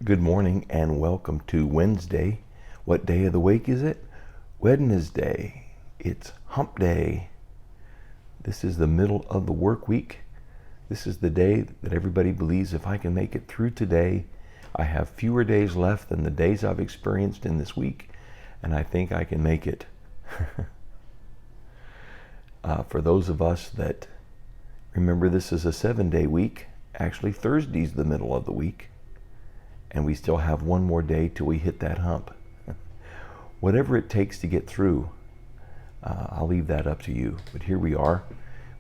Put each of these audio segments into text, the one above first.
Good morning and welcome to Wednesday. What day of the week is it? Wednesday. It's hump day. This is the middle of the work week. This is the day that everybody believes if I can make it through today, I have fewer days left than the days I've experienced in this week, and I think I can make it. For those of us that remember this is a 7-day week, actually Thursday's the middle of the week. And we still have one more day till we hit that hump. Whatever it takes to get through, I'll leave that up to you. But here we are.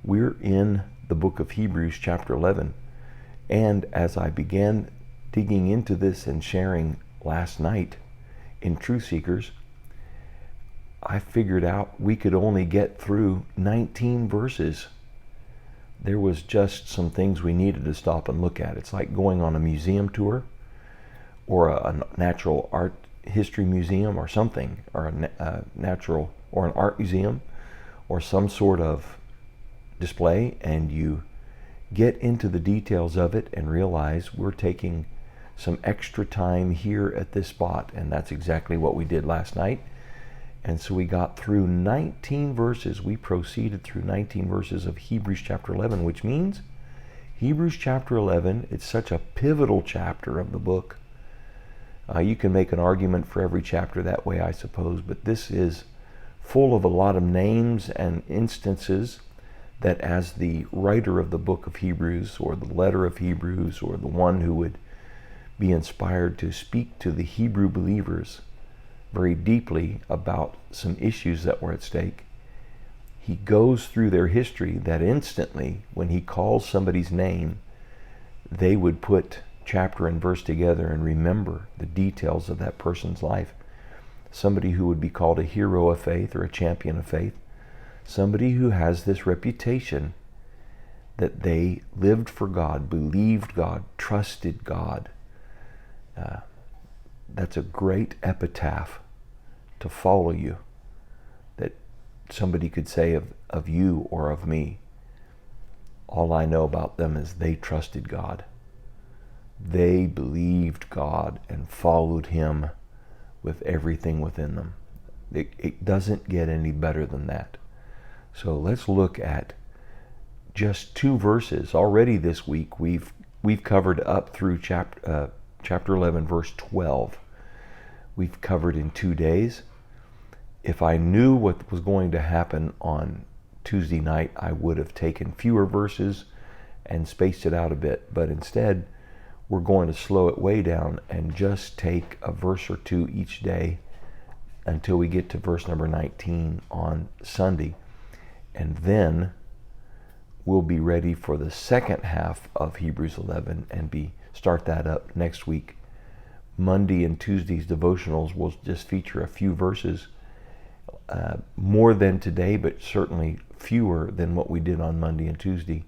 We're in the book of Hebrews chapter 11. And as I began digging into this and sharing last night in Truth Seekers, I figured out we could only get through 19 verses. There was just some things we needed to stop and look at. It's like going on a museum tour, or a natural art history museum or something, or a natural or an art museum or some sort of display, and you get into the details of it and realize we're taking some extra time here at this spot, and that's exactly what we did last night. And so we got through 19 verses. We proceeded through 19 verses of Hebrews chapter 11, which means Hebrews chapter 11, it's such a pivotal chapter of the book. You can make an argument for every chapter that way, I suppose, but this is full of a lot of names and instances that as the writer of the book of Hebrews, or the letter of Hebrews, or the one who would be inspired to speak to the Hebrew believers very deeply about some issues that were at stake, he goes through their history that instantly, when he calls somebody's name, they would put chapter and verse together and remember the details of that person's life. Somebody who would be called a hero of faith or a champion of faith. Somebody who has this reputation that they lived for God, believed God, trusted God. That's a great epitaph to follow you, that somebody could say of you or of me. All I know about them is they trusted God. They believed God and followed Him with everything within them. It doesn't get any better than that. So let's look at just 2 verses. Already this week we've covered up through chapter 11, verse 12. We've covered in 2 days. If I knew what was going to happen on Tuesday night, I would have taken fewer verses and spaced it out a bit. But instead, we're going to slow it way down and just take a verse or 2 each day until we get to verse number 19 on Sunday. And then we'll be ready for the second half of Hebrews 11 and start that up next week. Monday and Tuesday's devotionals will just feature a few verses, more than today, but certainly fewer than what we did on Monday and Tuesday.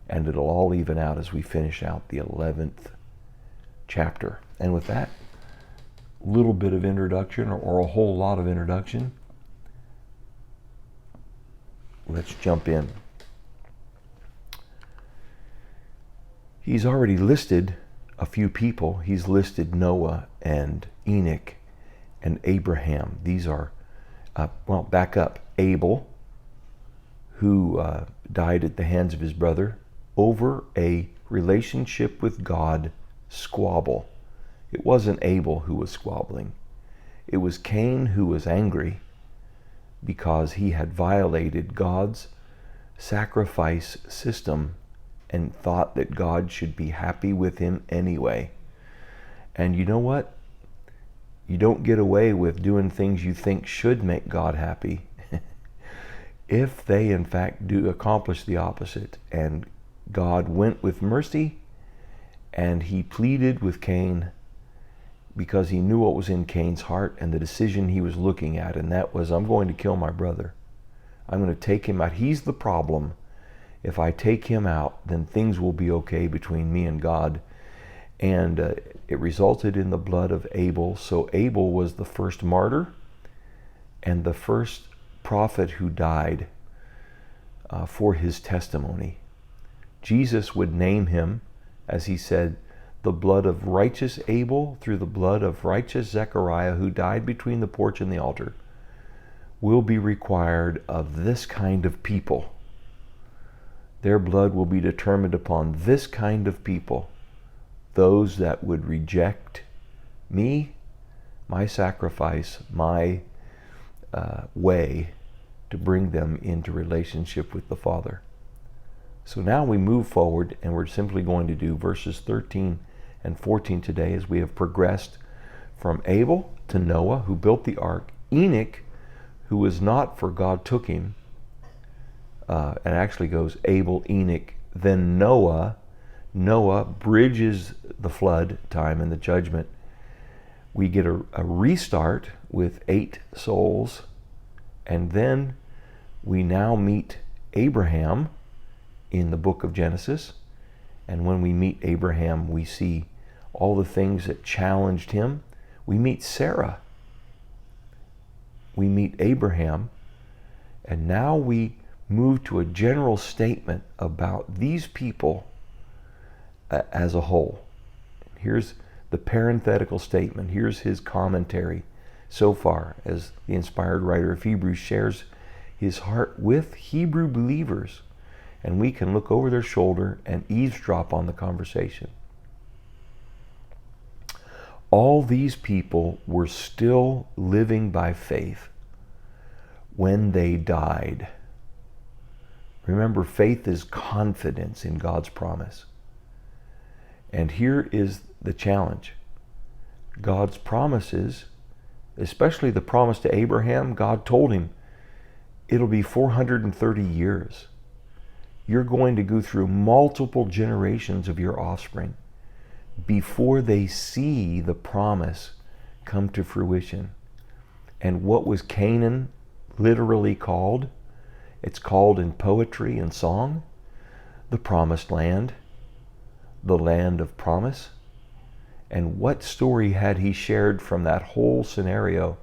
And it'll all even out as we finish out the 11th chapter. And with that little bit of introduction, or a whole lot of introduction, let's jump in. He's already listed a few people. He's listed Noah and Enoch and Abraham. These are, back up. Abel, who died at the hands of his brother over a relationship with God squabble. It wasn't Abel who was squabbling. It was Cain who was angry because he had violated God's sacrifice system and thought that God should be happy with him anyway. And you know what? You don't get away with doing things you think should make God happy if they in fact do accomplish the opposite. And God went with mercy, and he pleaded with Cain because he knew what was in Cain's heart and the decision he was looking at, and that was, I'm going to kill my brother. I'm going to take him out. He's the problem. If I take him out, then things will be okay between me and God. And it resulted in the blood of Abel. So Abel was the first martyr and the first prophet who died for his testimony. Jesus would name him, as he said, the blood of righteous Abel through the blood of righteous Zechariah, who died between the porch and the altar, will be required of this kind of people. Their blood will be determined upon this kind of people, those that would reject me, my sacrifice, my way to bring them into relationship with the Father. So now we move forward, and we're simply going to do verses 13 and 14 today, as we have progressed from Abel to Noah, who built the ark, Enoch, who was not, for God took him. It actually goes Abel, Enoch, then Noah. Noah bridges the flood time and the judgment. We get a restart with 8 souls, and then we now meet Abraham in the book of Genesis. And when we meet Abraham, we see all the things that challenged him. We meet Sarah. We meet Abraham. And now we move to a general statement about these people as a whole. Here's the parenthetical statement. Here's his commentary so far, as the inspired writer of Hebrews shares his heart with Hebrew believers, and we can look over their shoulder and eavesdrop on the conversation. All these people were still living by faith when they died. Remember, faith is confidence in God's promise. And here is the challenge. God's promises, especially the promise to Abraham, God told him, it'll be 430 years. You're going to go through multiple generations of your offspring before they see the promise come to fruition. And what was Canaan literally called? It's called in poetry and song, the promised land, the land of promise. And what story had he shared from that whole scenario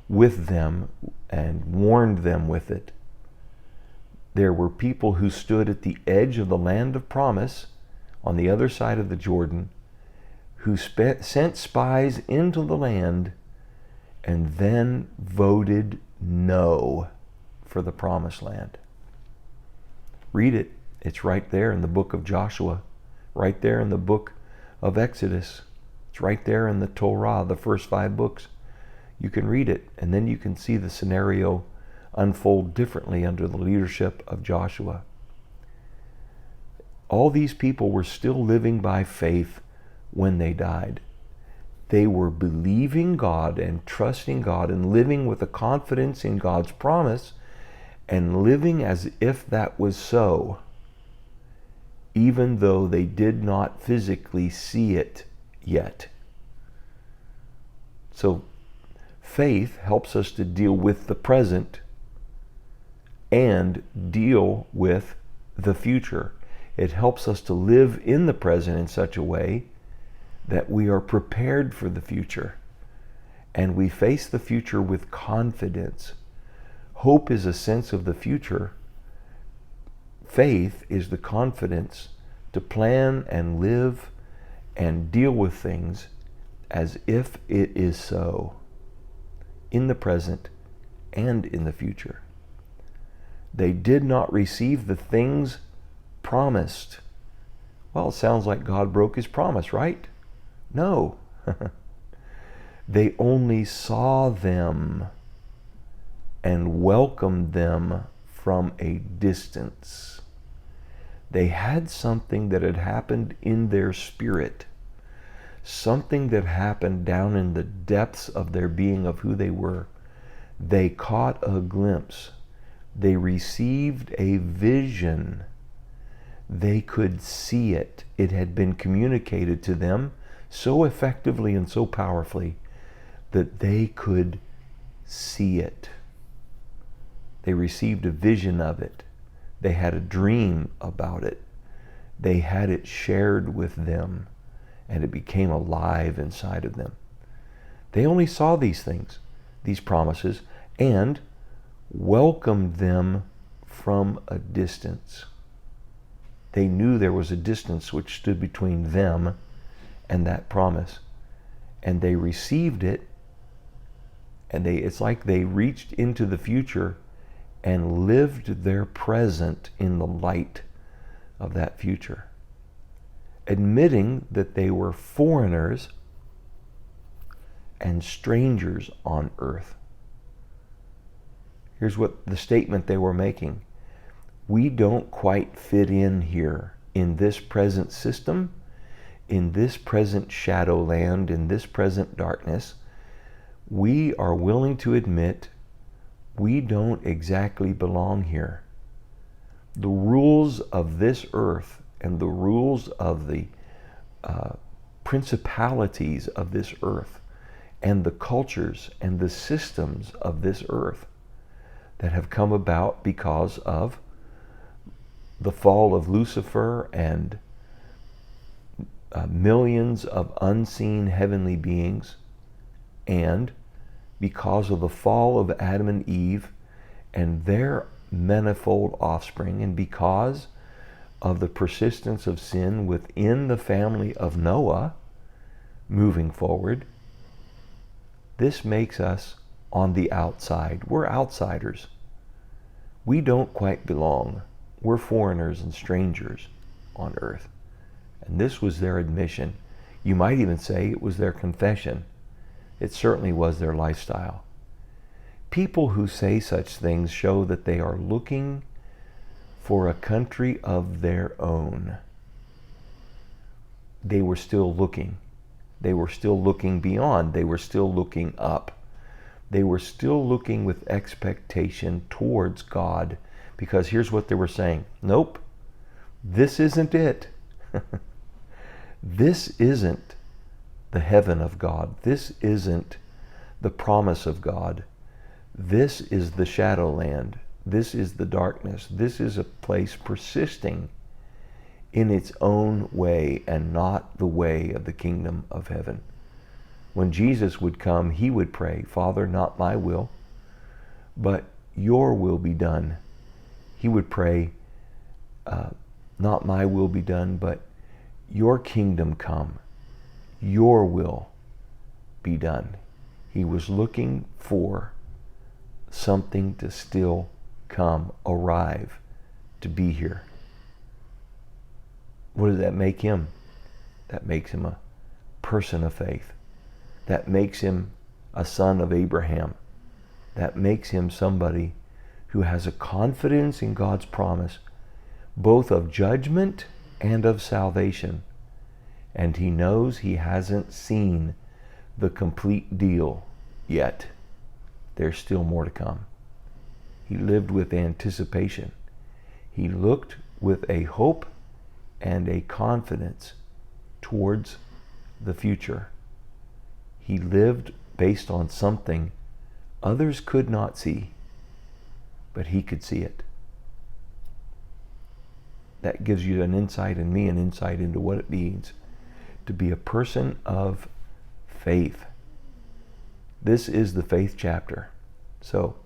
with them and warned them with it? There were people who stood at the edge of the land of promise on the other side of the Jordan, who sent spies into the land and then voted no for the promised land. Read it. It's right there in the book of Joshua, right there in the book of Exodus. It's right there in the Torah, the first 5 books. You can read it, and then you can see the scenario unfold differently under the leadership of Joshua. All these people were still living by faith when they died. They were believing God and trusting God and living with a confidence in God's promise and living as if that was so, even though they did not physically see it yet. So faith helps us to deal with the present and deal with the future. It helps us to live in the present in such a way that we are prepared for the future and we face the future with confidence. Hope is a sense of the future. Faith is the confidence to plan and live and deal with things as if it is so, in the present and in the future. They did not receive the things promised. Well, it sounds like God broke his promise, right? No. They only saw them and welcomed them from a distance. They had something that had happened in their spirit, something that happened down in the depths of their being, of who they were. They caught a glimpse. They received a vision. They could see it. It had been communicated to them so effectively and so powerfully that they could see it. They received a vision of it. They had a dream about it. They had it shared with them, and it became alive inside of them. They only saw these things, these promises, and welcomed them from a distance. They knew there was a distance which stood between them and that promise. And they received it, and it's like they reached into the future and lived their present in the light of that future, admitting that they were foreigners and strangers on earth. Here's what the statement they were making. We don't quite fit in here in this present system, in this present shadow land, in this present darkness. We are willing to admit we don't exactly belong here. The rules of this earth and the rules of the principalities of this earth and the cultures and the systems of this earth that have come about because of the fall of Lucifer and millions of unseen heavenly beings, and because of the fall of Adam and Eve and their manifold offspring, and because of the persistence of sin within the family of Noah moving forward, this makes us on the outside. We're outsiders. We don't quite belong. We're foreigners and strangers on earth. And this was their admission. You might even say it was their confession. It certainly was their lifestyle. People who say such things show that they are looking for a country of their own. They were still looking. They were still looking beyond. They were still looking up. They were still looking with expectation towards God, because here's what they were saying. Nope, this isn't it. This isn't the heaven of God. This isn't the promise of God. This is the shadow land. This is the darkness. This is a place persisting in its own way and not the way of the kingdom of heaven. When Jesus would come, he would pray, Father, not my will, but your will be done. He would pray, not my will be done, but your kingdom come. Your will be done. He was looking for something to still come, arrive, to be here. What does that make him? That makes him a person of faith. That makes him a son of Abraham. That makes him somebody who has a confidence in God's promise, both of judgment and of salvation. And he knows he hasn't seen the complete deal yet. There's still more to come. He lived with anticipation. He looked with a hope and a confidence towards the future. He lived based on something others could not see, but he could see it. That gives you an insight, and me an insight into what it means to be a person of faith. This is the faith chapter. So,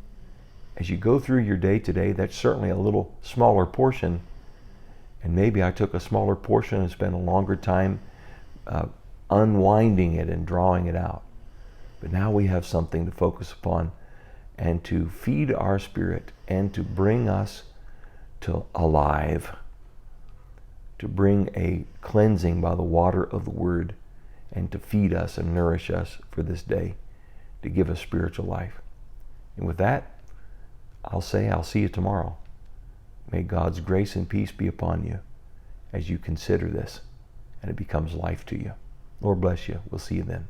as you go through your day today, that's certainly a little smaller portion, and maybe I took a smaller portion and spent a longer time unwinding it and drawing it out. But now we have something to focus upon and to feed our spirit and to bring us to alive, to bring a cleansing by the water of the Word, and to feed us and nourish us for this day, to give us spiritual life. And with that, I'll say I'll see you tomorrow. May God's grace and peace be upon you as you consider this and it becomes life to you. Lord bless you. We'll see you then.